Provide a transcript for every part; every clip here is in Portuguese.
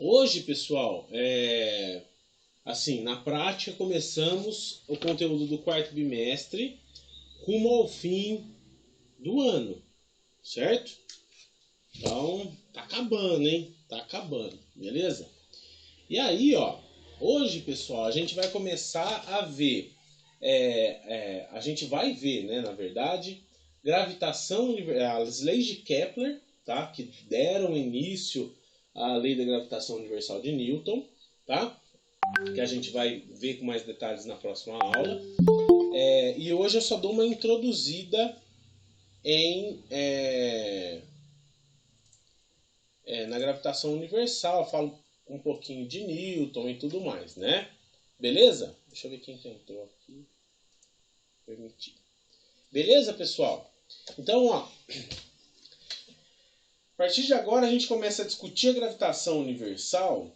Hoje, pessoal, assim, na prática começamos o conteúdo do quarto bimestre rumo ao fim do ano, certo? Então, tá acabando, hein? Tá acabando, beleza? E aí, ó, hoje, pessoal, a gente vai começar a ver, a gente vai ver, né, na verdade, gravitação, as leis de Kepler, tá? Que deram início à lei da gravitação universal de Newton, tá? Que a gente vai ver com mais detalhes na próxima aula. E hoje eu só dou uma introduzida na gravitação universal, eu falo um pouquinho de Newton e tudo mais, né? Beleza? Deixa eu ver quem que entrou aqui. Permitir. Beleza, pessoal? Então, ó, a partir de agora a gente começa a discutir a gravitação universal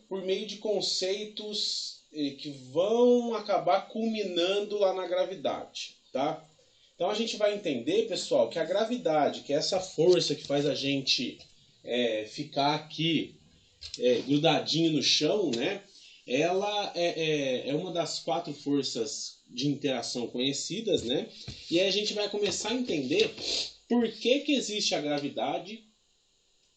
por meio de conceitos que vão acabar culminando lá na gravidade, tá? Então a gente vai entender, pessoal, que a gravidade, que é essa força que faz a gente ficar aqui grudadinho no chão, né? Ela é uma das 4 forças de interação conhecidas, né? E aí a gente vai começar a entender por que existe a gravidade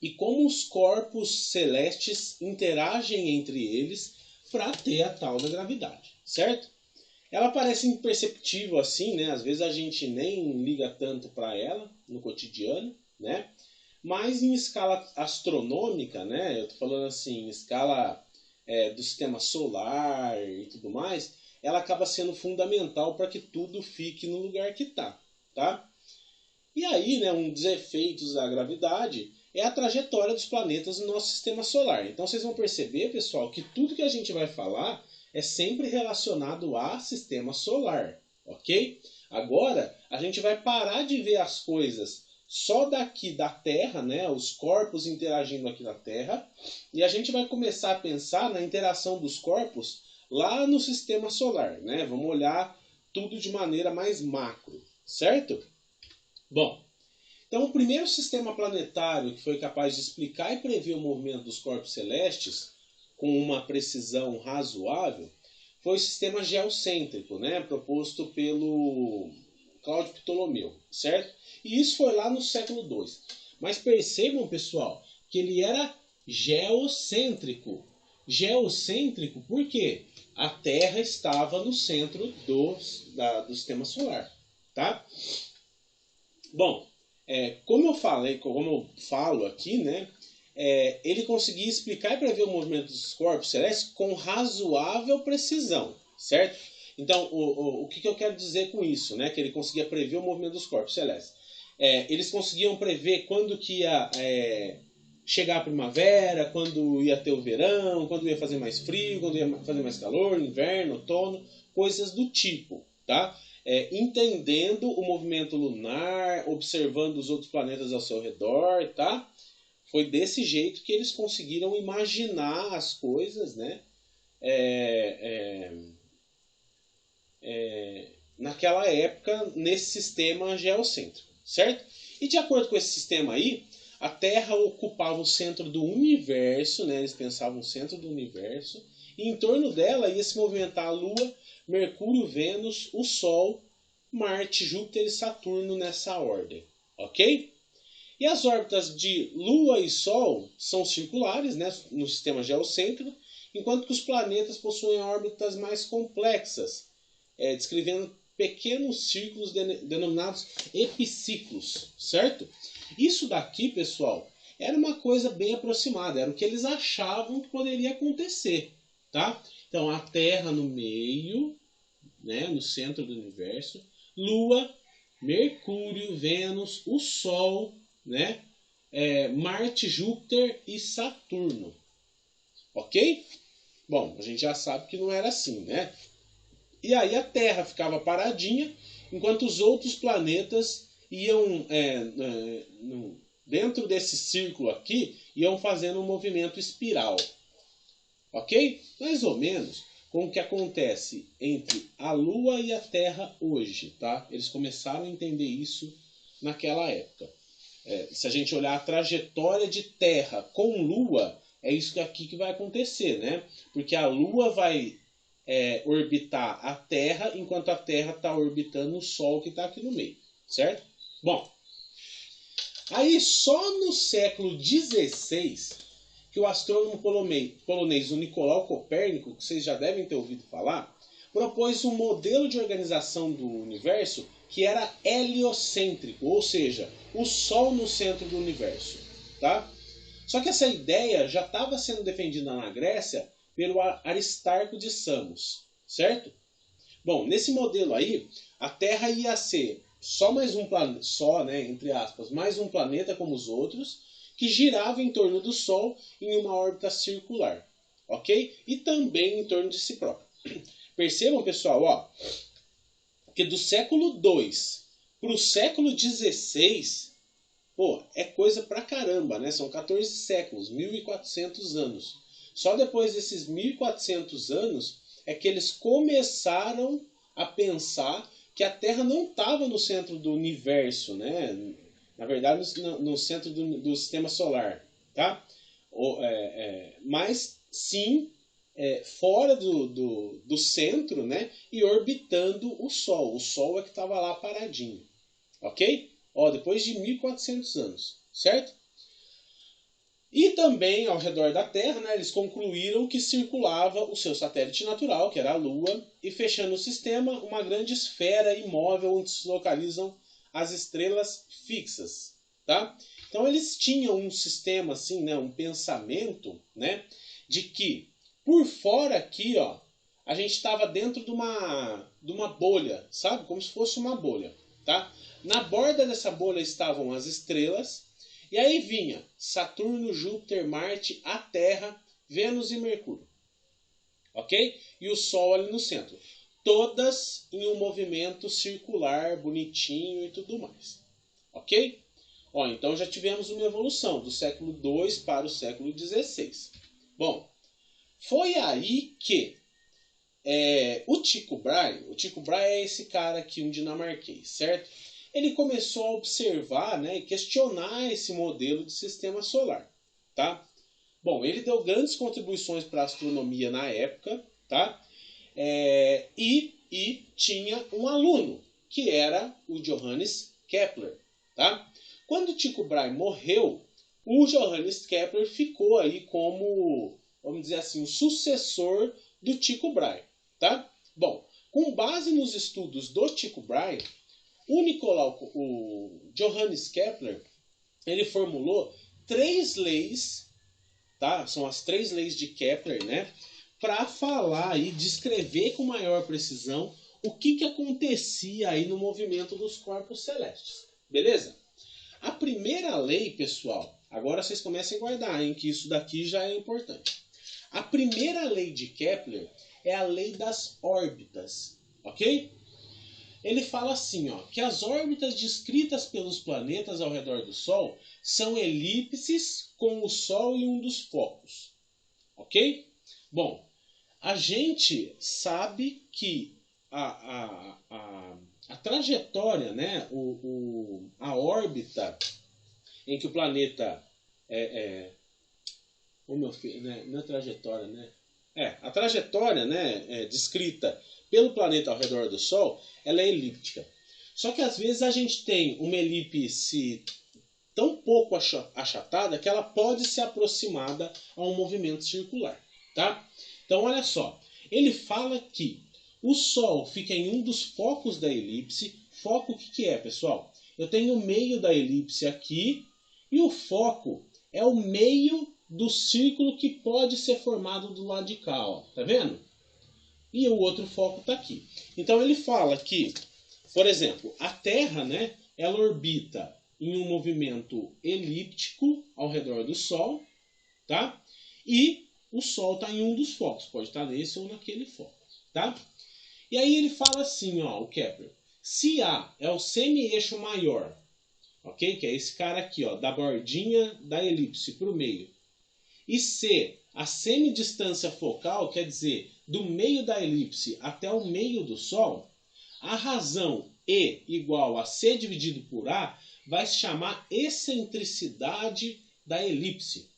e como os corpos celestes interagem entre eles para ter a tal da gravidade, certo? Ela parece imperceptível assim, né? Às vezes a gente nem liga tanto para ela no cotidiano, né? Mas em escala astronômica, né? Eu tô falando assim, em escala do sistema solar e tudo mais, ela acaba sendo fundamental para que tudo fique no lugar que tá? E aí, né, um dos efeitos da gravidade é a trajetória dos planetas no nosso sistema solar. Então vocês vão perceber, pessoal, que tudo que a gente vai falar é sempre relacionado a sistema solar, ok? Agora, a gente vai parar de ver as coisas só daqui da Terra, né, os corpos interagindo aqui na Terra, e a gente vai começar a pensar na interação dos corpos lá no sistema solar, né? Vamos olhar tudo de maneira mais macro, certo? Bom, então o primeiro sistema planetário que foi capaz de explicar e prever o movimento dos corpos celestes com uma precisão razoável foi o sistema geocêntrico, né, proposto pelo Cláudio Ptolomeu, certo? E isso foi lá no século II. Mas percebam, pessoal, que ele era geocêntrico. Geocêntrico por quê? A Terra estava no centro do sistema solar, tá? Bom, como eu falo aqui, né? Ele conseguia explicar e prever o movimento dos corpos celestes com razoável precisão, certo? Então, o que eu quero dizer com isso, né? Que ele conseguia prever o movimento dos corpos celestes. Eles conseguiam prever quando que ia chegar a primavera, quando ia ter o verão, quando ia fazer mais frio, quando ia fazer mais calor, inverno, outono, coisas do tipo, tá? Entendendo o movimento lunar, observando os outros planetas ao seu redor, tá? Foi desse jeito que eles conseguiram imaginar as coisas, né? Naquela época, nesse sistema geocêntrico, certo? E de acordo com esse sistema aí, a Terra ocupava o centro do universo, né? Eles pensavam o centro do universo, e em torno dela ia se movimentar a Lua, Mercúrio, Vênus, o Sol, Marte, Júpiter e Saturno nessa ordem, ok? E as órbitas de Lua e Sol são circulares, né, no sistema geocêntrico, enquanto que os planetas possuem órbitas mais complexas, descrevendo pequenos círculos denominados epiciclos, certo? Isso daqui, pessoal, era uma coisa bem aproximada, era o que eles achavam que poderia acontecer, tá? Então, a Terra no meio, né, no centro do universo, Lua, Mercúrio, Vênus, o Sol, né, Marte, Júpiter e Saturno. Ok? Bom, a gente já sabe que não era assim, né? E aí a Terra ficava paradinha, enquanto os outros planetas iam, dentro desse círculo aqui, iam fazendo um movimento espiral. Ok? Mais ou menos com o que acontece entre a Lua e a Terra hoje, tá? Eles começaram a entender isso naquela época. Se a gente olhar a trajetória de Terra com Lua, É isso aqui que vai acontecer, né? Porque a Lua vai orbitar a Terra, enquanto a Terra está orbitando o Sol que está aqui no meio, certo? Bom, aí só no século XVI que o astrônomo polonês o Nicolau Copérnico, que vocês já devem ter ouvido falar, propôs um modelo de organização do universo que era heliocêntrico, ou seja, o Sol no centro do universo, tá? Só que essa ideia já estava sendo defendida na Grécia pelo Aristarco de Samos, certo? Bom, nesse modelo aí, a Terra ia ser só mais um planeta, entre aspas, mais um planeta como os outros, que girava em torno do Sol em uma órbita circular, ok? E também em torno de si próprio. Percebam, pessoal, ó, que do século II para o século XVI, pô, é coisa pra caramba, né? São 14 séculos, 1400 anos. Só depois desses 1400 anos é que eles começaram a pensar que a Terra não estava no centro do universo, né? Na verdade, no centro do sistema solar, tá? Mas sim fora do centro, né? E orbitando o Sol. O Sol é que estava lá paradinho, ok? Ó, depois de 1400 anos, certo? E também, ao redor da Terra, né, eles concluíram que circulava o seu satélite natural, que era a Lua, e fechando o sistema, uma grande esfera imóvel onde se localizam as estrelas fixas. Tá? Então eles tinham um sistema, assim, né, um pensamento, né, de que por fora aqui, ó, a gente estava dentro de uma bolha, sabe? Como se fosse uma bolha. Tá? Na borda dessa bolha estavam as estrelas. E aí vinha Saturno, Júpiter, Marte, a Terra, Vênus e Mercúrio. Ok? E o Sol ali no centro. Todas em um movimento circular, bonitinho e tudo mais. Ok? Ó, então já tivemos uma evolução do século II para o século XVI. Bom, foi aí que o Tycho Brahe é esse cara aqui, um dinamarquês, certo? Ele começou a observar, né, e questionar esse modelo de sistema solar, tá? Bom, ele deu grandes contribuições para a astronomia na época, tá? E tinha um aluno, que era o Johannes Kepler, tá? Quando Tycho Brahe morreu, o Johannes Kepler ficou aí como, vamos dizer assim, o sucessor do Tycho Brahe, tá? Bom, com base nos estudos do Tycho Brahe, o Johannes Kepler, ele formulou 3 leis, tá? São as 3 leis de Kepler, né? Para falar e descrever com maior precisão o que acontecia aí no movimento dos corpos celestes. Beleza? A primeira lei, pessoal, agora vocês comecem a guardar, hein? Que isso daqui já é importante. A primeira lei de Kepler é a lei das órbitas, ok? Ele fala assim, ó, que as órbitas descritas pelos planetas ao redor do Sol são elipses com o Sol em um dos focos. Ok? Bom, a gente sabe que a trajetória, né, a órbita em que o planeta meu filho, né, não é trajetória, né? A trajetória, né, descrita pelo planeta ao redor do Sol, ela é elíptica. Só que às vezes a gente tem uma elipse tão pouco achatada que ela pode ser aproximada a um movimento circular, tá? Então olha só, ele fala que o Sol fica em um dos focos da elipse. Foco o que é, pessoal? Eu tenho o meio da elipse aqui e o foco é o meio do círculo que pode ser formado do lado de cá, ó. Tá vendo? E o outro foco está aqui. Então ele fala que, por exemplo, a Terra, né, ela orbita em um movimento elíptico ao redor do Sol, tá? E o Sol está em um dos focos, pode estar nesse ou naquele foco, tá? E aí ele fala assim, ó, o Kepler, se A é o semi-eixo maior, ok? Que é esse cara aqui, ó, da bordinha da elipse para o meio, e C, a semidistância focal, quer dizer, do meio da elipse até o meio do Sol, a razão E igual a C dividido por A vai se chamar excentricidade da elipse.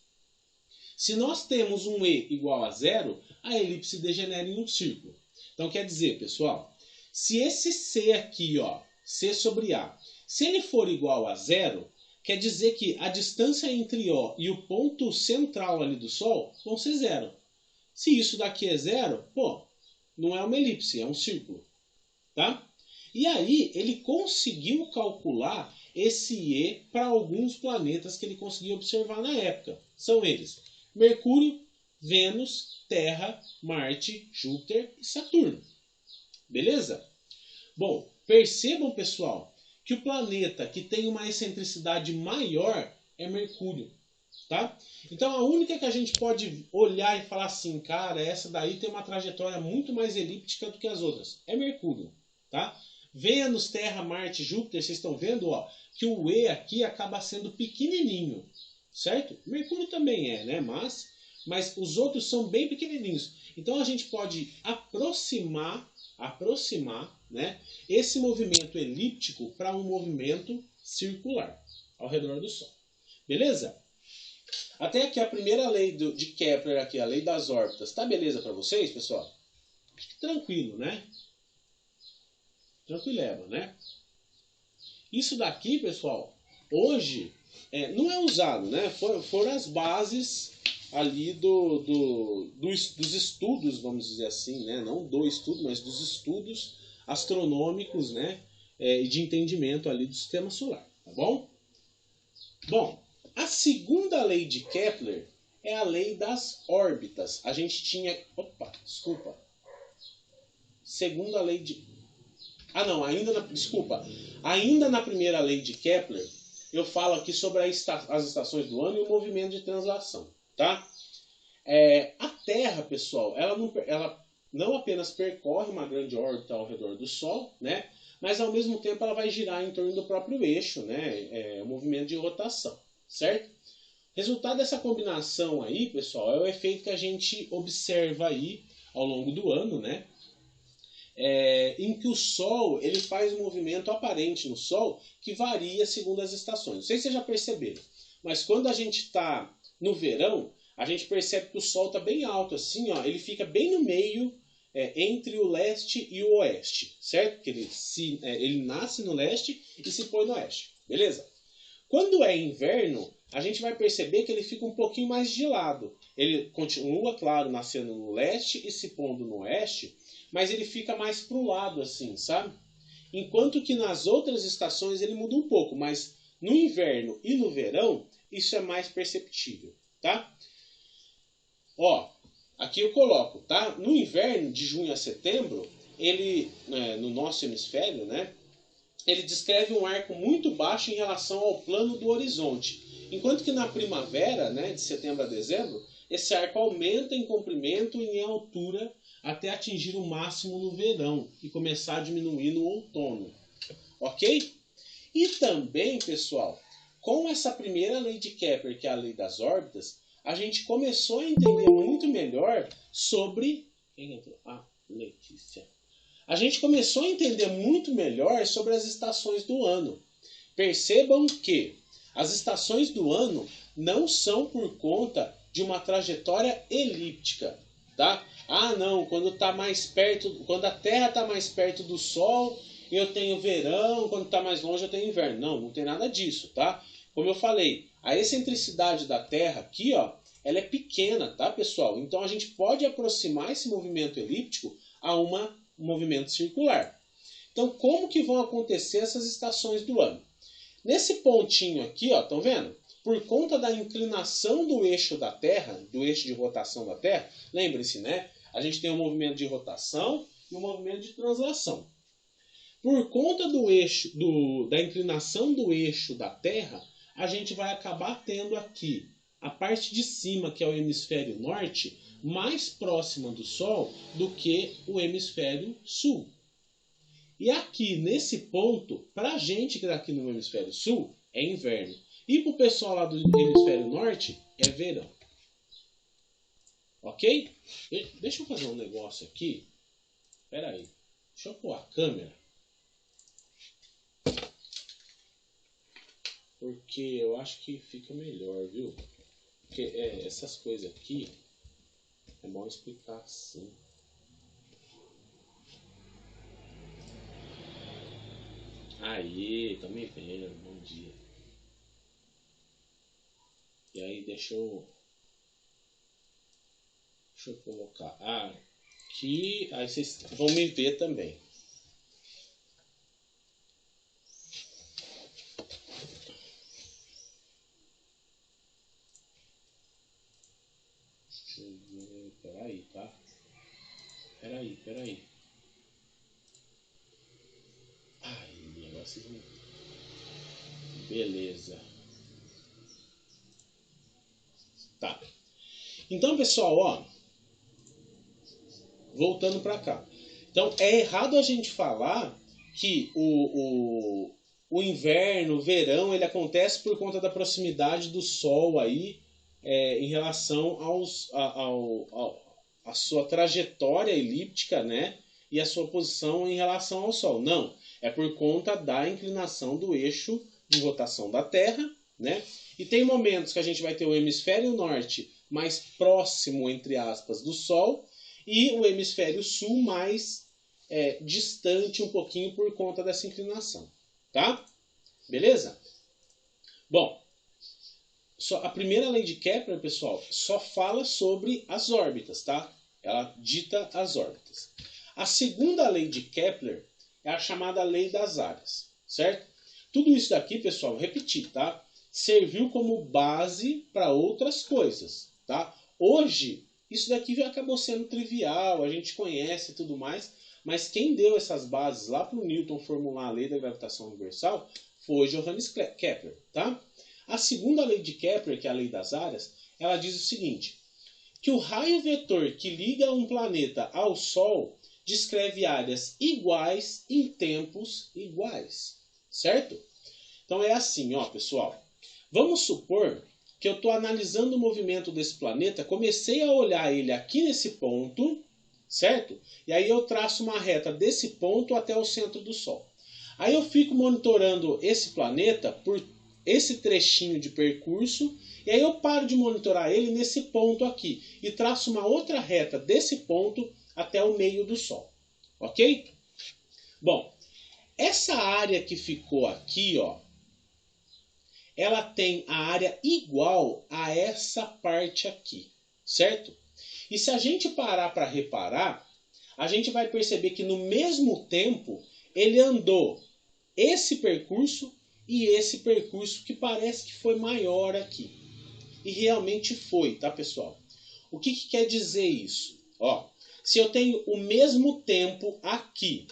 Se nós temos um E igual a zero, a elipse degenera em um círculo. Então quer dizer, pessoal, se esse C aqui, ó, C sobre A, se ele for igual a zero, quer dizer que a distância entre O e o ponto central ali do Sol vão ser zero. Se isso daqui é zero, pô, não é uma elipse, é um círculo. Tá? E aí ele conseguiu calcular esse E para alguns planetas que ele conseguiu observar na época. São eles: Mercúrio, Vênus, Terra, Marte, Júpiter e Saturno. Beleza? Bom, percebam, pessoal, que o planeta que tem uma excentricidade maior é Mercúrio. Tá? Então a única que a gente pode olhar e falar assim, cara, essa daí tem uma trajetória muito mais elíptica do que as outras, é Mercúrio. Tá? Vênus, Terra, Marte, Júpiter, vocês estão vendo, ó, que o E aqui acaba sendo pequenininho, certo? Mercúrio também é, né? Mas os outros são bem pequenininhos. Então a gente pode aproximar, né, esse movimento elíptico para um movimento circular ao redor do Sol. Beleza? Até aqui a primeira lei de Kepler, aqui, a lei das órbitas. Tá beleza para vocês, pessoal? Acho que tranquilo, né? Tranquileba, né? Isso daqui, pessoal, hoje não é usado, né? Foram as bases ali dos estudos, vamos dizer assim, né? Não do estudo, mas dos estudos astronômicos, né? E de entendimento ali do sistema solar, tá bom? Bom, a segunda lei de Kepler é a lei das órbitas. A gente tinha... Opa, desculpa. Segunda lei de... Ah, não, desculpa. Ainda na primeira lei de Kepler, eu falo aqui sobre as estações do ano e o movimento de translação, tá? A Terra, pessoal, ela não apenas percorre uma grande órbita ao redor do Sol, né? Mas ao mesmo tempo ela vai girar em torno do próprio eixo, né? O movimento de rotação, certo? Resultado dessa combinação aí, pessoal, é o efeito que a gente observa aí ao longo do ano, né? Em que o Sol ele faz um movimento aparente no Sol que varia segundo as estações. Não sei se vocês já perceberam, mas quando a gente está no verão, a gente percebe que o Sol está bem alto, assim, ó, ele fica bem no meio entre o leste e o oeste, certo? Porque ele nasce no leste e se põe no oeste, beleza? Quando é inverno, a gente vai perceber que ele fica um pouquinho mais de lado. Ele continua, claro, nascendo no leste e se pondo no oeste, mas ele fica mais para o lado, assim, sabe? Enquanto que nas outras estações ele muda um pouco, mas no inverno e no verão, isso é mais perceptível, tá? Ó, aqui eu coloco, tá? No inverno, de junho a setembro, ele, no nosso hemisfério, né? Ele descreve um arco muito baixo em relação ao plano do horizonte. Enquanto que na primavera, né, de setembro a dezembro, esse arco aumenta em comprimento e em altura até atingir o máximo no verão e começar a diminuir no outono. Ok? E também, pessoal, com essa primeira lei de Kepler, que é a lei das órbitas, a gente começou a entender muito melhor sobre... Quem entrou? Ah, Letícia. A gente começou a entender muito melhor sobre as estações do ano. Percebam que as estações do ano não são por conta de uma trajetória elíptica, tá? Ah, não, quando a Terra está mais perto do Sol, eu tenho verão, quando está mais longe eu tenho inverno. Não, não tem nada disso, tá? Como eu falei, a excentricidade da Terra aqui, ó, ela é pequena, tá, pessoal? Então a gente pode aproximar esse movimento elíptico a um movimento circular. Então, como que vão acontecer essas estações do ano? Nesse pontinho aqui, ó, estão vendo? Por conta da inclinação do eixo da Terra, do eixo de rotação da Terra, lembre-se, né? A gente tem um movimento de rotação e um movimento de translação. Por conta do eixo, da inclinação do eixo da Terra, a gente vai acabar tendo aqui a parte de cima, que é o hemisfério norte, mais próxima do Sol do que o hemisfério sul. E aqui, nesse ponto, para a gente que está aqui no hemisfério sul, é inverno. E para o pessoal lá do hemisfério norte, é verão. Ok? Deixa eu fazer um negócio aqui. Espera aí. Deixa eu pôr a câmera. Porque eu acho que fica melhor, viu? Porque essas coisas aqui é bom explicar assim. Aí, tô me vendo, bom dia. E aí, deixa eu colocar aqui, aí vocês vão me ver também. Deixa eu ver, peraí, tá? Peraí. Aí, agora vocês vão... Beleza. Tá. Então, pessoal, ó, voltando para cá. Então, é errado a gente falar que o inverno, o verão, ele acontece por conta da proximidade do Sol aí, em relação a sua trajetória elíptica, né? E a sua posição em relação ao Sol. Não, é por conta da inclinação do eixo de rotação da Terra, né? E tem momentos que a gente vai ter o hemisfério norte mais próximo, entre aspas, do Sol, e o hemisfério sul mais distante um pouquinho por conta dessa inclinação, tá? Beleza? Bom, a primeira lei de Kepler, pessoal, só fala sobre as órbitas, tá? Ela dita as órbitas. A segunda lei de Kepler é a chamada lei das áreas, certo? Tudo isso daqui, pessoal, repetir, tá? Serviu como base para outras coisas, tá? Hoje, isso daqui acabou sendo trivial, a gente conhece e tudo mais, mas quem deu essas bases lá para o Newton formular a lei da gravitação universal foi Johannes Kepler, tá? A segunda lei de Kepler, que é a lei das áreas, ela diz o seguinte, que o raio vetor que liga um planeta ao Sol descreve áreas iguais em tempos iguais, certo? Então é assim, ó, pessoal. Vamos supor que eu estou analisando o movimento desse planeta, comecei a olhar ele aqui nesse ponto, certo? E aí eu traço uma reta desse ponto até o centro do Sol. Aí eu fico monitorando esse planeta por esse trechinho de percurso, e aí eu paro de monitorar ele nesse ponto aqui, e traço uma outra reta desse ponto até o meio do Sol. Ok? Bom, essa área que ficou aqui, ó, ela tem a área igual a essa parte aqui, certo? E se a gente parar para reparar, a gente vai perceber que no mesmo tempo ele andou esse percurso e esse percurso que parece que foi maior aqui. E realmente foi, tá, pessoal? O que quer dizer isso? Ó, se eu tenho o mesmo tempo aqui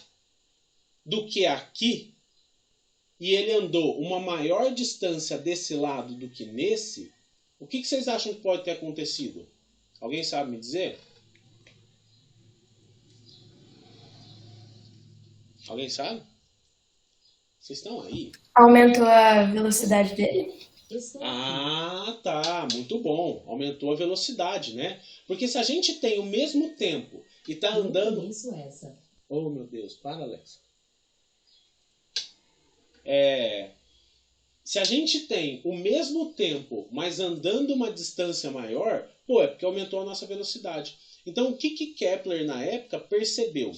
do que aqui, e ele andou uma maior distância desse lado do que nesse, o que vocês acham que pode ter acontecido? Alguém sabe me dizer? Alguém sabe? Vocês estão aí? Aumentou a velocidade dele? Ah, tá. Muito bom. Aumentou a velocidade, né? Porque se a gente tem o mesmo tempo e tá andando... Oh, meu Deus. Para, Alex. Se a gente tem o mesmo tempo, mas andando uma distância maior, é porque aumentou a nossa velocidade. Então, o que Kepler, na época, percebeu?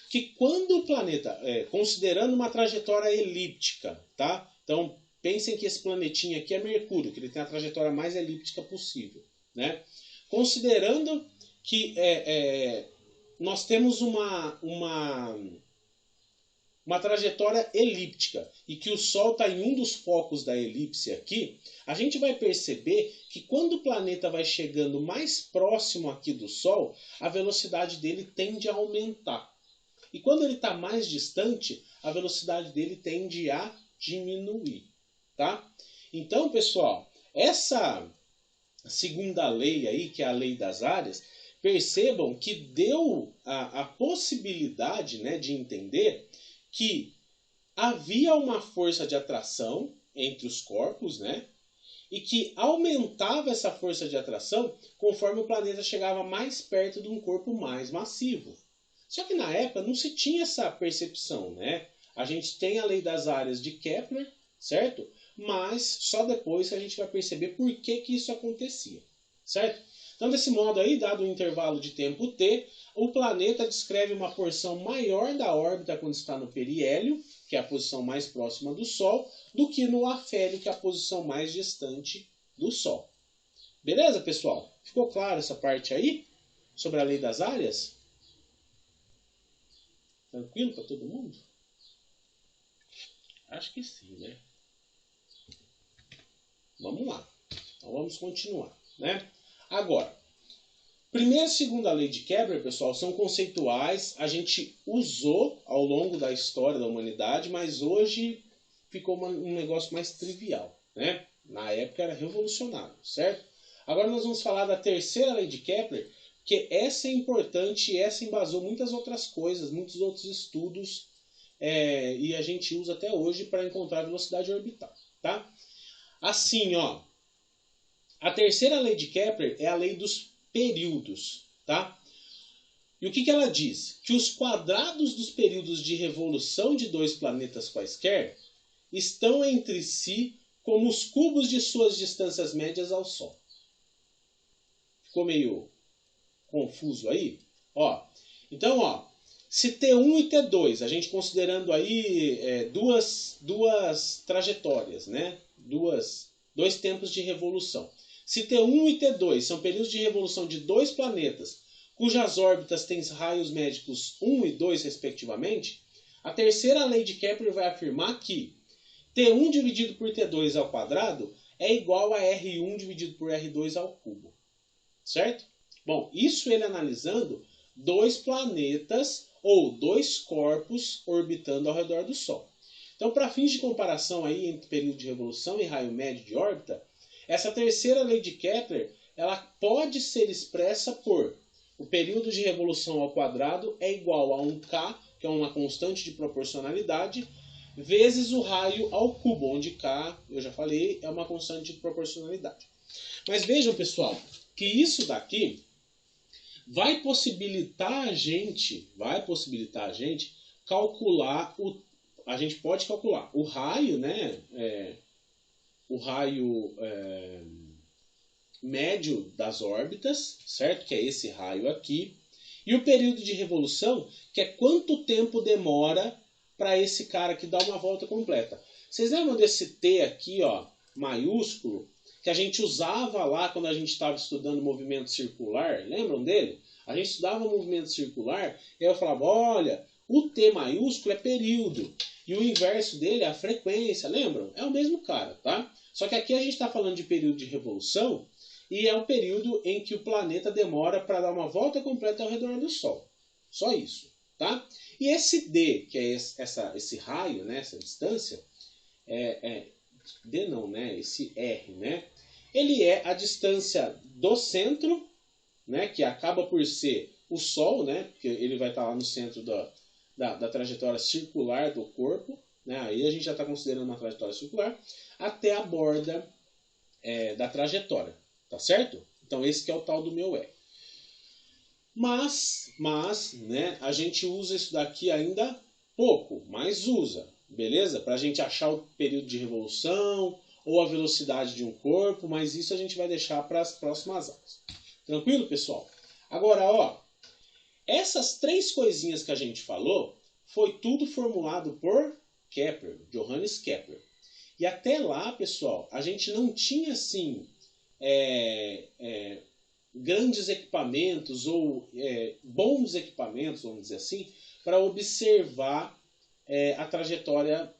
Que quando o planeta, considerando uma trajetória elíptica, tá? Então, pensem que esse planetinha aqui é Mercúrio, que ele tem a trajetória mais elíptica possível, né? Considerando que nós temos uma trajetória elíptica e que o Sol está em um dos focos da elipse aqui, a gente vai perceber que quando o planeta vai chegando mais próximo aqui do Sol, a velocidade dele tende a aumentar. E quando ele está mais distante, a velocidade dele tende a diminuir. Tá? Então, pessoal, essa segunda lei aí, que é a lei das áreas, percebam que deu a possibilidade, né, de entender que havia uma força de atração entre os corpos, né? E que aumentava essa força de atração conforme o planeta chegava mais perto de um corpo mais massivo. Só que na época não se tinha essa percepção, né? A gente tem a lei das áreas de Kepler, certo? Mas só depois que a gente vai perceber por que isso acontecia, certo? Então, desse modo aí, dado um intervalo de tempo t, o planeta descreve uma porção maior da órbita quando está no periélio, que é a posição mais próxima do Sol, do que no afélio, que é a posição mais distante do Sol. Beleza, pessoal? Ficou claro essa parte aí? Sobre a lei das áreas? Tranquilo para todo mundo? Acho que sim, né? Vamos lá. Então vamos continuar, né? Agora, primeira e segunda lei de Kepler, pessoal, são conceituais. A gente usou ao longo da história da humanidade, mas hoje ficou um negócio mais trivial, né? Na época era revolucionário, certo? Agora nós vamos falar da terceira lei de Kepler, que essa é importante e essa embasou muitas outras coisas, muitos outros estudos, e a gente usa até hoje para encontrar a velocidade orbital, tá? Assim, ó, a terceira lei de Kepler é a lei dos períodos, tá? E o que ela diz? Que os quadrados dos períodos de revolução de dois planetas quaisquer estão entre si como os cubos de suas distâncias médias ao Sol. Ficou meio confuso aí? Ó, então, ó, se T1 e T2, a gente considerando aí duas trajetórias, né? Dois tempos de revolução. Se T1 e T2 são períodos de revolução de dois planetas, cujas órbitas têm raios médicos 1 e 2, respectivamente, a terceira lei de Kepler vai afirmar que T1 dividido por T2 ao quadrado é igual a R1 dividido por R2 ao cubo. Certo? Bom, isso ele analisando dois planetas ou dois corpos orbitando ao redor do Sol. Então, para fins de comparação aí entre período de revolução e raio médio de órbita, essa terceira lei de Kepler ela pode ser expressa por o período de revolução ao quadrado é igual a 1K, que é uma constante de proporcionalidade, vezes o raio ao cubo, onde K, eu já falei, é uma constante de proporcionalidade. Mas vejam, pessoal, que isso daqui vai possibilitar a gente calcular a gente pode calcular o raio, né? O raio médio das órbitas, certo? Que é esse raio aqui. E o período de revolução, que é quanto tempo demora para esse cara aqui dar uma volta completa. Vocês lembram desse T aqui, ó, maiúsculo, que a gente usava lá quando a gente estava estudando movimento circular? Lembram dele? A gente estudava movimento circular e eu falava, olha, o T maiúsculo é período. E o inverso dele é a frequência, lembram? É o mesmo cara, tá? Só que aqui a gente está falando de período de revolução e é o período em que o planeta demora para dar uma volta completa ao redor do Sol. Só isso, tá? E esse D, que é esse raio, né, essa distância, D não, né? Esse R, né? Ele é a distância do centro, né, que acaba por ser o Sol, né? Porque ele vai estar lá no centro da trajetória circular do corpo, né? Aí a gente já está considerando uma trajetória circular, até a borda da trajetória, tá certo? Então esse que é o tal do meu E. Mas né, a gente usa isso daqui ainda pouco, mas usa, beleza? Para a gente achar o período de revolução ou a velocidade de um corpo, mas isso a gente vai deixar para as próximas aulas. Tranquilo, pessoal? Agora, ó, essas três coisinhas que a gente falou, foi tudo formulado por Kepler, Johannes Kepler. E até lá, pessoal, a gente não tinha, assim, grandes equipamentos ou bons equipamentos, vamos dizer assim, para observar a trajetória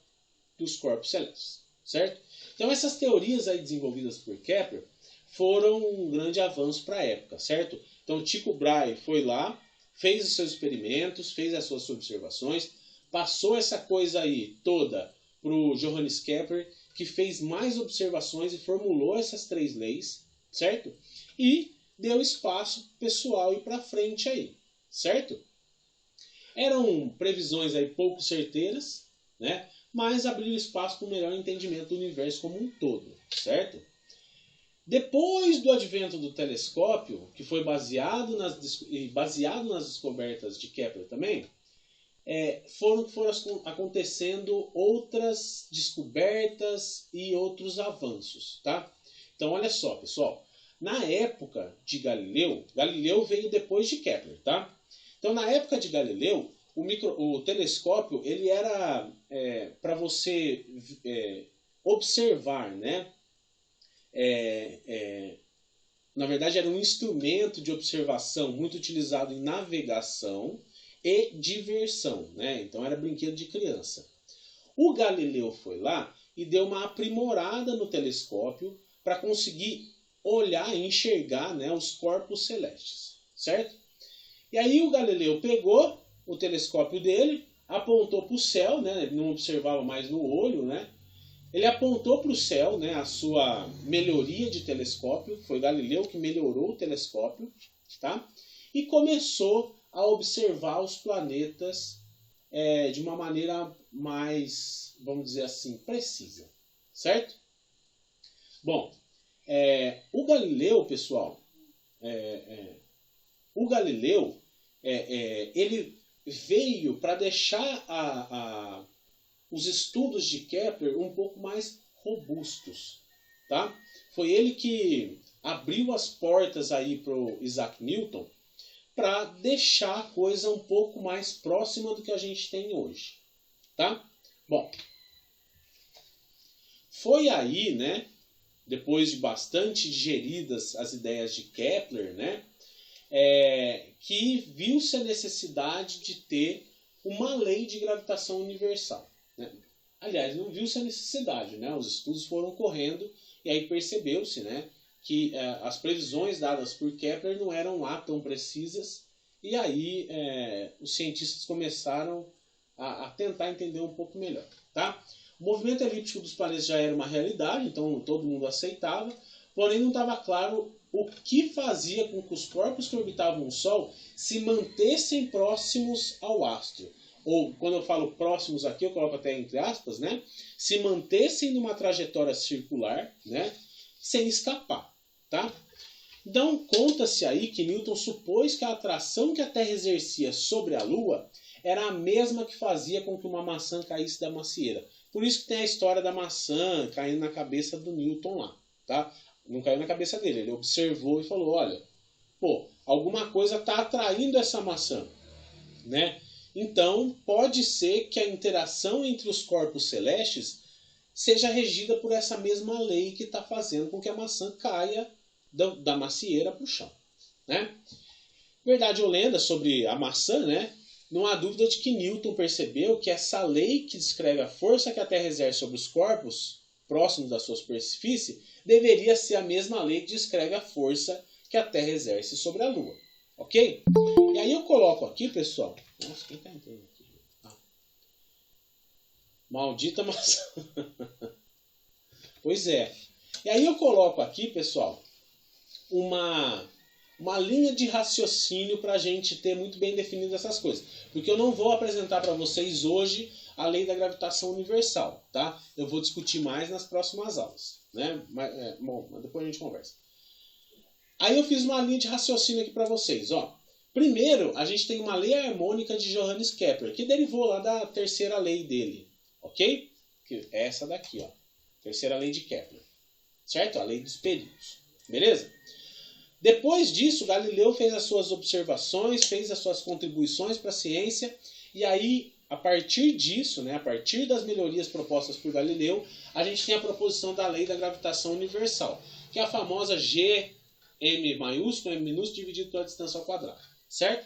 dos corpos celestes, certo? Então, essas teorias aí desenvolvidas por Kepler foram um grande avanço para a época, certo? Então, Tycho Brahe foi lá, fez os seus experimentos, fez as suas observações, passou essa coisa aí toda para o Johannes Kepler, que fez mais observações e formulou essas três leis, certo? E deu espaço pessoal ir para frente aí, certo? Eram previsões aí pouco certeiras, né? Mas abriu espaço para um melhor entendimento do universo como um todo, certo? Depois do advento do telescópio, que foi baseado nas descobertas de Kepler também, foram acontecendo outras descobertas e outros avanços, tá? Então, olha só, pessoal. Na época de Galileu, Galileu veio depois de Kepler, tá? Então, na época de Galileu, o telescópio ele era para você observar, né? Na verdade, era um instrumento de observação muito utilizado em navegação e diversão, né? Então, era brinquedo de criança. O Galileu foi lá e deu uma aprimorada no telescópio para conseguir olhar e enxergar, né, os corpos celestes, certo? E aí o Galileu pegou o telescópio dele, apontou para o céu, né, ele não observava mais no olho, né? Ele apontou para o céu, né, a sua melhoria de telescópio, foi Galileu que melhorou o telescópio, tá? E começou a observar os planetas de uma maneira mais, vamos dizer assim, precisa, certo? Bom, o Galileu, pessoal, o Galileu, ele veio para deixar os estudos de Kepler um pouco mais robustos, tá? Foi ele que abriu as portas aí para o Isaac Newton para deixar a coisa um pouco mais próxima do que a gente tem hoje, tá? Bom, foi aí, né, depois de bastante digeridas as ideias de Kepler, né, que viu-se a necessidade de ter uma lei de gravitação universal, né? Aliás, não viu-se a necessidade, né? Os estudos foram correndo e aí percebeu-se, né, que as previsões dadas por Kepler não eram lá tão precisas e aí os cientistas começaram a tentar entender um pouco melhor, tá? O movimento elíptico dos planetas já era uma realidade, então todo mundo aceitava, porém não estava claro o que fazia com que os corpos que orbitavam o Sol se mantessem próximos ao astro. Ou, quando eu falo próximos aqui, eu coloco até entre aspas, né? Se mantessem numa trajetória circular, né? Sem escapar, tá? Então, conta-se aí que Newton supôs que a atração que a Terra exercia sobre a Lua era a mesma que fazia com que uma maçã caísse da macieira. Por isso que tem a história da maçã caindo na cabeça do Newton lá, tá? Não caiu na cabeça dele, ele observou e falou, olha, alguma coisa está atraindo essa maçã, né? Então, pode ser que a interação entre os corpos celestes seja regida por essa mesma lei que está fazendo com que a maçã caia da macieira para o chão, né? Verdade ou lenda sobre a maçã, né? Não há dúvida de que Newton percebeu que essa lei que descreve a força que a Terra exerce sobre os corpos próximos da sua superfície deveria ser a mesma lei que descreve a força que a Terra exerce sobre a Lua. Ok? E aí eu coloco aqui, pessoal... Nossa, quem está entrando aqui? Maldita maçã. Pois é. E aí eu coloco aqui, pessoal, uma linha de raciocínio para a gente ter muito bem definido essas coisas. Porque eu não vou apresentar para vocês hoje a lei da gravitação universal, tá? Eu vou discutir mais nas próximas aulas, né? Mas depois a gente conversa. Aí eu fiz uma linha de raciocínio aqui para vocês, ó. Primeiro, a gente tem uma lei harmônica de Johannes Kepler, que derivou lá da terceira lei dele, ok? Que é essa daqui, ó. Terceira lei de Kepler, certo? A lei dos períodos, beleza? Depois disso, Galileu fez as suas observações, fez as suas contribuições para a ciência, e aí, a partir disso, né, a partir das melhorias propostas por Galileu, a gente tem a proposição da lei da gravitação universal, que é a famosa Gm maiúsculo, M minúsculo, dividido pela distância ao quadrado, certo?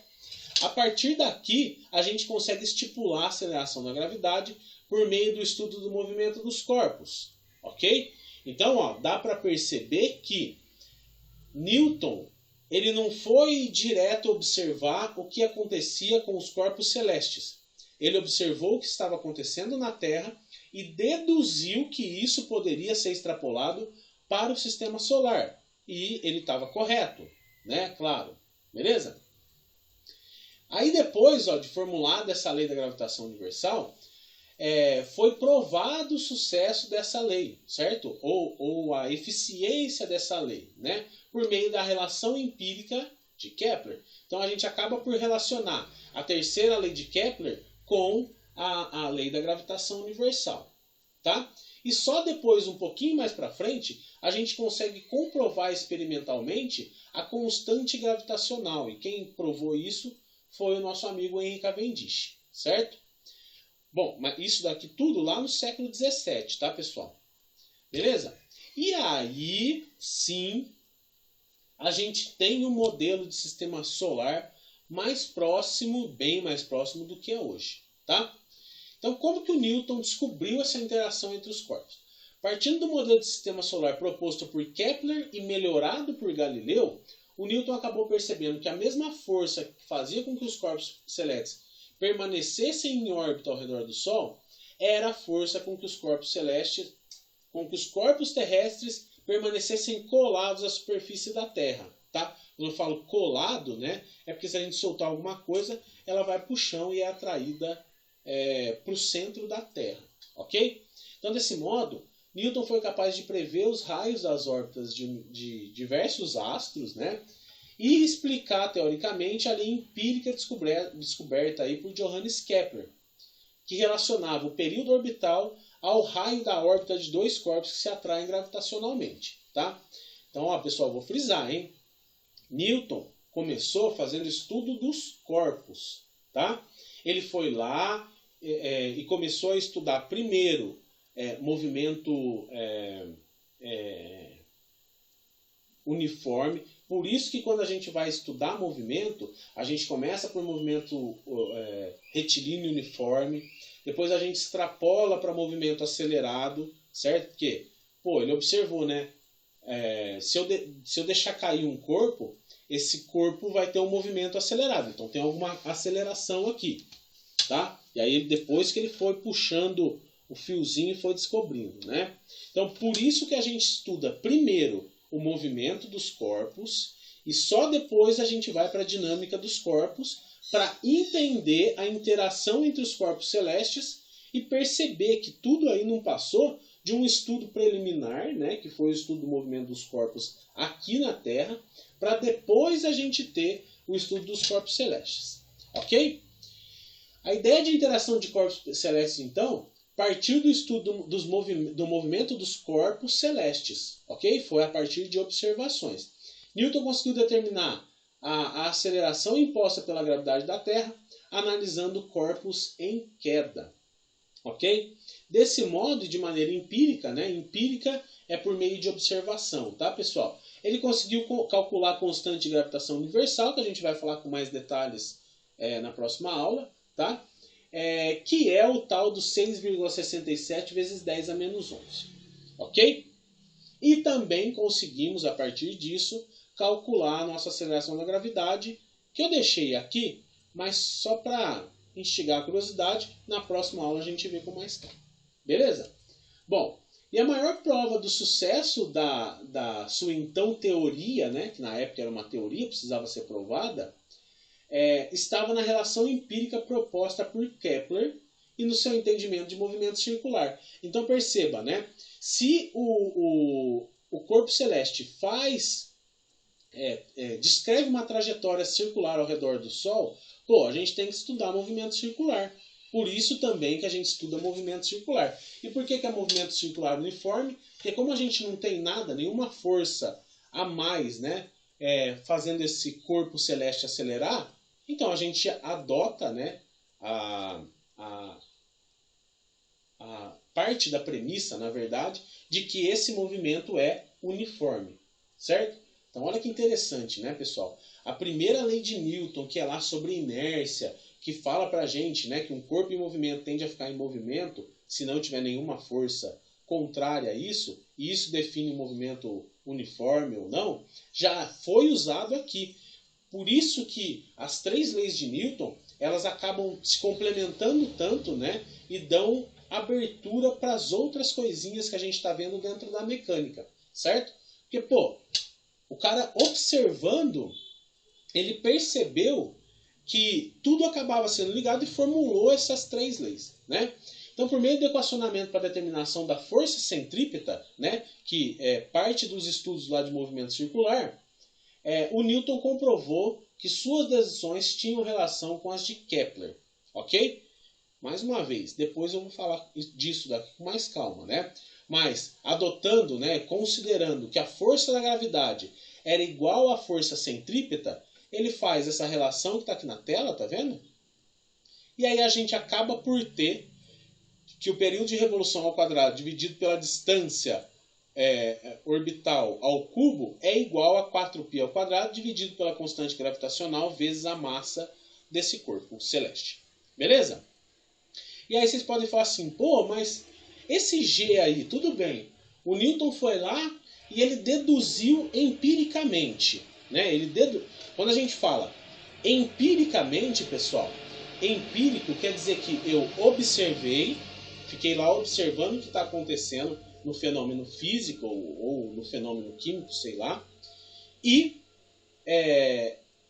A partir daqui, a gente consegue estipular a aceleração da gravidade por meio do estudo do movimento dos corpos, ok? Então, ó, dá para perceber que Newton, ele não foi direto observar o que acontecia com os corpos celestes. Ele observou o que estava acontecendo na Terra e deduziu que isso poderia ser extrapolado para o sistema solar. E ele estava correto, né? Claro. Beleza? Aí depois, ó, de formulada essa lei da gravitação universal, foi provado o sucesso dessa lei, certo? Ou a eficiência dessa lei, né? Por meio da relação empírica de Kepler. Então a gente acaba por relacionar a terceira lei de Kepler com a lei da gravitação universal, tá? E só depois, um pouquinho mais para frente, a gente consegue comprovar experimentalmente a constante gravitacional. E quem provou isso foi o nosso amigo Henry Cavendish, certo? Bom, mas isso daqui tudo lá no século XVII, tá, pessoal? Beleza? E aí, sim, a gente tem um modelo de sistema solar mais próximo, bem mais próximo do que é hoje, tá? Então, como que o Newton descobriu essa interação entre os corpos? Partindo do modelo de sistema solar proposto por Kepler e melhorado por Galileu, o Newton acabou percebendo que a mesma força que fazia com que os corpos celestes permanecessem em órbita ao redor do Sol era a força com que os corpos terrestres permanecessem colados à superfície da Terra, tá? Quando eu falo colado, né, é porque se a gente soltar alguma coisa, ela vai para o chão e é atraída para o centro da Terra, ok? Então, desse modo, Newton foi capaz de prever os raios das órbitas de diversos astros, né, e explicar, teoricamente, a lei empírica descoberta aí por Johannes Kepler, que relacionava o período orbital ao raio da órbita de dois corpos que se atraem gravitacionalmente, tá? Então, ó, pessoal, vou frisar, hein? Newton começou fazendo estudo dos corpos, tá? Ele foi lá e começou a estudar primeiro movimento uniforme. Por isso que quando a gente vai estudar movimento, a gente começa por movimento retilíneo uniforme, depois a gente extrapola para movimento acelerado, certo? Porque, ele observou, né? Se eu deixar cair um corpo, esse corpo vai ter um movimento acelerado. Então tem alguma aceleração aqui, tá? E aí depois que ele foi puxando o fiozinho e foi descobrindo, né? Então por isso que a gente estuda primeiro o movimento dos corpos e só depois a gente vai para a dinâmica dos corpos para entender a interação entre os corpos celestes e perceber que tudo aí não passou de um estudo preliminar, né, que foi o estudo do movimento dos corpos aqui na Terra, para depois a gente ter o estudo dos corpos celestes. Ok? A ideia de interação de corpos celestes, então, partiu do estudo do movimento dos corpos celestes. Ok? Foi a partir de observações. Newton conseguiu determinar a aceleração imposta pela gravidade da Terra, analisando corpos em queda. Ok? Desse modo, de maneira empírica, né? Empírica é por meio de observação, tá, pessoal? Ele conseguiu calcular a constante de gravitação universal, que a gente vai falar com mais detalhes na próxima aula, tá? Que é o tal do 6,67 vezes 10 a menos 11. Ok? E também conseguimos, a partir disso, calcular a nossa aceleração da gravidade, que eu deixei aqui, mas só para instigar a curiosidade, na próxima aula a gente vê com mais calma. Beleza? Bom, e a maior prova do sucesso da sua então teoria, né, que na época era uma teoria, precisava ser provada, estava na relação empírica proposta por Kepler e no seu entendimento de movimento circular. Então perceba, né, se o corpo celeste descreve uma trajetória circular ao redor do Sol, a gente tem que estudar movimento circular. Por isso também que a gente estuda movimento circular. E por que é movimento circular uniforme? Porque como a gente não tem nada, nenhuma força a mais, né, fazendo esse corpo celeste acelerar, então a gente adota, né, a parte da premissa, na verdade, de que esse movimento é uniforme. Certo? Então olha que interessante, né, pessoal? A primeira lei de Newton, que é lá sobre inércia, que fala pra gente, né, que um corpo em movimento tende a ficar em movimento se não tiver nenhuma força contrária a isso, e isso define um movimento uniforme ou não, já foi usado aqui. Por isso que as três leis de Newton, elas acabam se complementando tanto, né, e dão abertura para as outras coisinhas que a gente está vendo dentro da mecânica, certo? Porque, o cara observando, ele percebeu que tudo acabava sendo ligado e formulou essas três leis, né? Então, por meio do equacionamento para determinação da força centrípeta, né, que é parte dos estudos lá de movimento circular, o Newton comprovou que suas decisões tinham relação com as de Kepler, ok? Mais uma vez, depois eu vou falar disso daqui com mais calma, né? Mas adotando, né, considerando que a força da gravidade era igual à força centrípeta, ele faz essa relação que está aqui na tela, tá vendo? E aí a gente acaba por ter que o período de revolução ao quadrado dividido pela distância orbital ao cubo é igual a 4π ao quadrado dividido pela constante gravitacional vezes a massa desse corpo celeste. Beleza? E aí vocês podem falar assim, pô, mas esse G aí, tudo bem. O Newton foi lá e ele deduziu empiricamente. Né? Quando a gente fala empiricamente, pessoal, empírico quer dizer que eu observei, fiquei lá observando o que está acontecendo no fenômeno físico ou no fenômeno químico, sei lá, e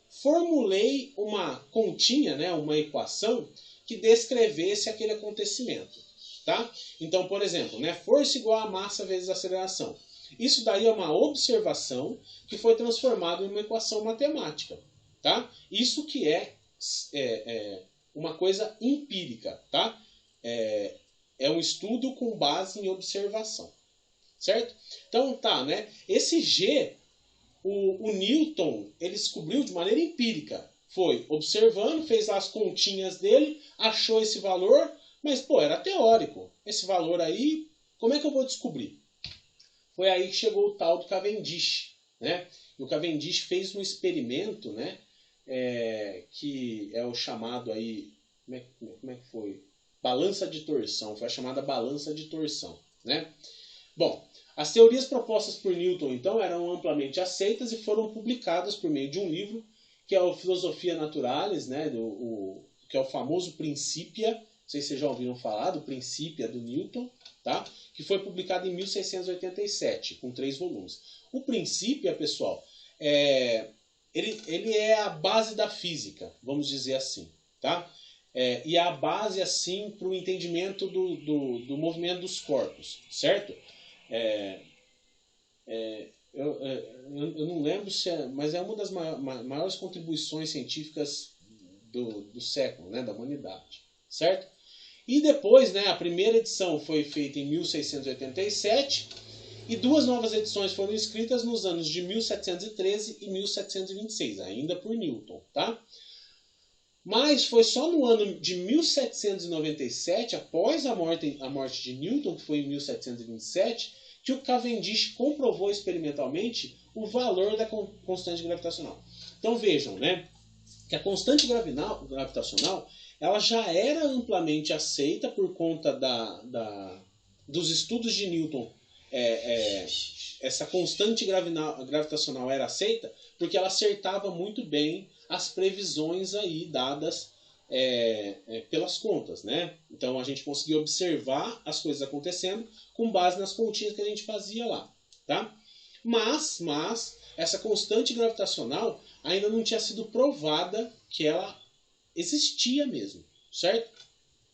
formulei uma continha, né, uma equação que descrevesse aquele acontecimento. Tá? Então, por exemplo, né, força igual a massa vezes aceleração. Isso daí é uma observação que foi transformada em uma equação matemática. Tá? Isso que é uma coisa empírica. Tá? É um estudo com base em observação. Certo? Então, tá, né? Esse G, o Newton, ele descobriu de maneira empírica. Foi observando, fez as continhas dele, achou esse valor, mas, pô, era teórico. Esse valor aí, como é que eu vou descobrir? Foi aí que chegou o tal do Cavendish. Né? E o Cavendish fez um experimento, né? Que é o chamado aí... Como é que foi? Balança de torção. Foi a chamada balança de torção. Né? Bom, as teorias propostas por Newton, então, eram amplamente aceitas e foram publicadas por meio de um livro, que é o Philosophia Naturalis, né? Que é o famoso Principia. Não sei se vocês já ouviram falar do Principia do Newton, tá? Que foi publicado em 1687, com 3 volumes. O Principia, pessoal, ele é a base da física, vamos dizer assim. Tá? E é a base assim, para o entendimento do movimento dos corpos, certo? Eu não lembro se mas é uma das maiores contribuições científicas do século, né, da humanidade, certo? E depois, né, a primeira edição foi feita em 1687 e 2 novas edições foram escritas nos anos de 1713 e 1726, ainda por Newton, tá? Mas foi só no ano de 1797, após a morte de Newton, que foi em 1727, que o Cavendish comprovou experimentalmente o valor da constante gravitacional. Então vejam, né, que a constante gravitacional ela já era amplamente aceita por conta dos estudos de Newton. Essa constante gravitacional era aceita porque ela acertava muito bem as previsões aí dadas pelas contas, né? Então a gente conseguia observar as coisas acontecendo com base nas continhas que a gente fazia lá, tá? Mas essa constante gravitacional ainda não tinha sido provada que ela existia mesmo, certo?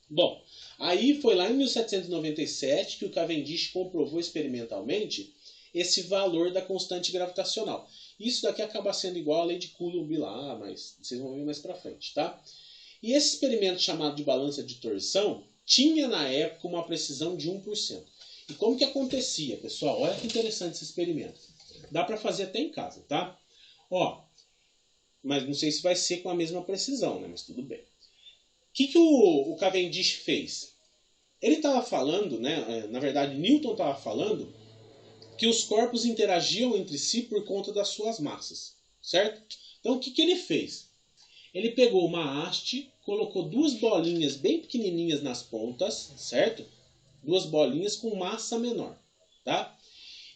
Bom, aí foi lá em 1797 que o Cavendish comprovou experimentalmente esse valor da constante gravitacional. Isso daqui acaba sendo igual à lei de Coulomb lá, mas vocês vão ver mais pra frente, tá? E esse experimento chamado de balança de torção tinha na época uma precisão de 1%. E como que acontecia, pessoal? Olha que interessante esse experimento. Dá para fazer até em casa, tá? Ó, mas não sei se vai ser com a mesma precisão, né? Mas tudo bem. O que o Cavendish fez? Ele estava falando, né? Na verdade, Newton estava falando que os corpos interagiam entre si por conta das suas massas, certo? Então, o que ele fez? Ele pegou uma haste, colocou 2 bolinhas bem pequenininhas nas pontas, certo? 2 bolinhas com massa menor, tá?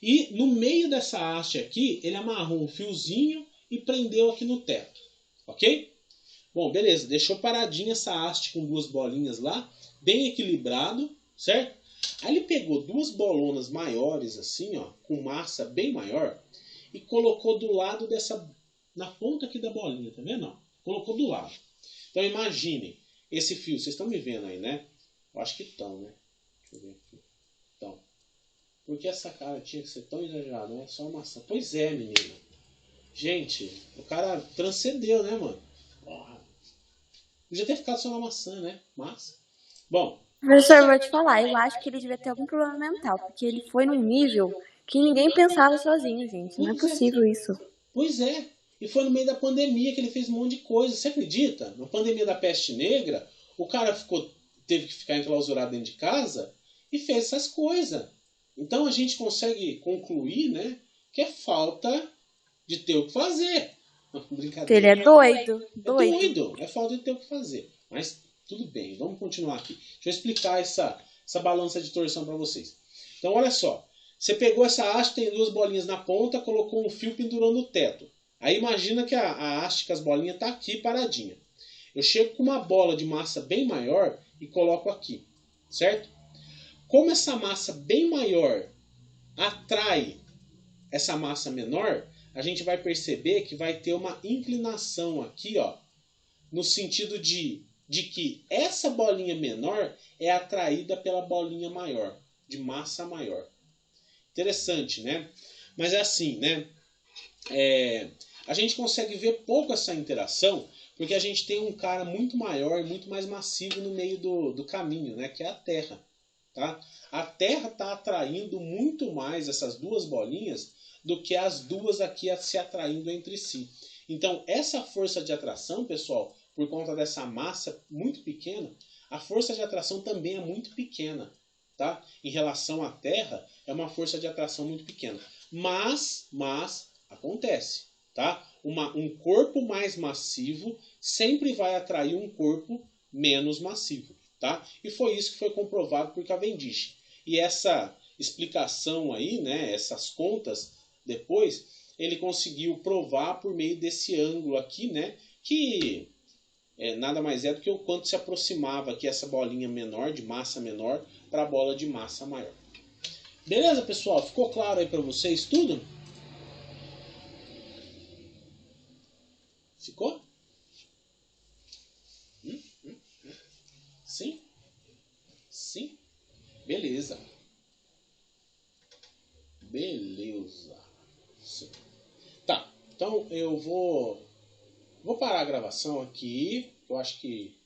E no meio dessa haste aqui, ele amarrou um fiozinho e prendeu aqui no teto, ok? Bom, beleza, deixou paradinha essa haste com 2 bolinhas lá, bem equilibrado, certo? Aí ele pegou 2 bolonas maiores assim, ó, com massa bem maior, e colocou do lado na ponta aqui da bolinha, tá vendo? Ó? Colocou do lado. Então imaginem, esse fio, vocês estão me vendo aí, né? Eu acho que estão, né? Deixa eu ver aqui. Então, por que essa cara tinha que ser tão exagerada? Não é só maçã. Pois é, menino. Gente, o cara transcendeu, né, mano? Podia ter ficado só na maçã, né? Massa. Bom, Professor, eu vou te falar, eu acho que ele devia ter algum problema mental, porque ele foi num nível que ninguém pensava sozinho, gente. Não é Pois é. possível isso. Pois é. E foi no meio da pandemia que ele fez um monte de coisa. Você acredita? Na pandemia da peste negra, o cara teve que ficar enclausurado dentro de casa e fez essas coisas. Então a gente consegue concluir, né, que é falta de ter o que fazer. Brincadeira. Ele é doido, É doido. doido. É falta de ter o que fazer. Mas tudo bem, vamos continuar aqui. Deixa eu explicar essa balança de torção para vocês. Então olha só. Você pegou essa haste, tem duas bolinhas na ponta, colocou um fio pendurando no teto. Aí imagina que a haste com as bolinhas está aqui paradinha. Eu chego com uma bola de massa bem maior e coloco aqui, certo? Como essa massa bem maior atrai essa massa menor, a gente vai perceber que vai ter uma inclinação aqui, ó, no sentido de que essa bolinha menor é atraída pela bolinha maior, de massa maior. Interessante, né? Mas é assim, né? A gente consegue ver pouco essa interação porque a gente tem um cara muito maior e muito mais massivo no meio do caminho, né? Que é a Terra. Tá? A Terra está atraindo muito mais essas duas bolinhas do que as duas aqui se atraindo entre si. Então, essa força de atração, pessoal, por conta dessa massa muito pequena, a força de atração também é muito pequena. Tá? Em relação à Terra, é uma força de atração muito pequena. Mas acontece. Tá? Um corpo mais massivo sempre vai atrair um corpo menos massivo. Tá? E foi isso que foi comprovado por Cavendish. E essa explicação aí, né, essas contas, depois, ele conseguiu provar por meio desse ângulo aqui, né, que nada mais é do que o quanto se aproximava aqui essa bolinha menor, de massa menor, para a bola de massa maior. Beleza, pessoal? Ficou claro aí para vocês tudo? Ficou? Sim? Sim? Beleza. Beleza. Sim. Tá, então eu vou parar a gravação aqui. Eu acho que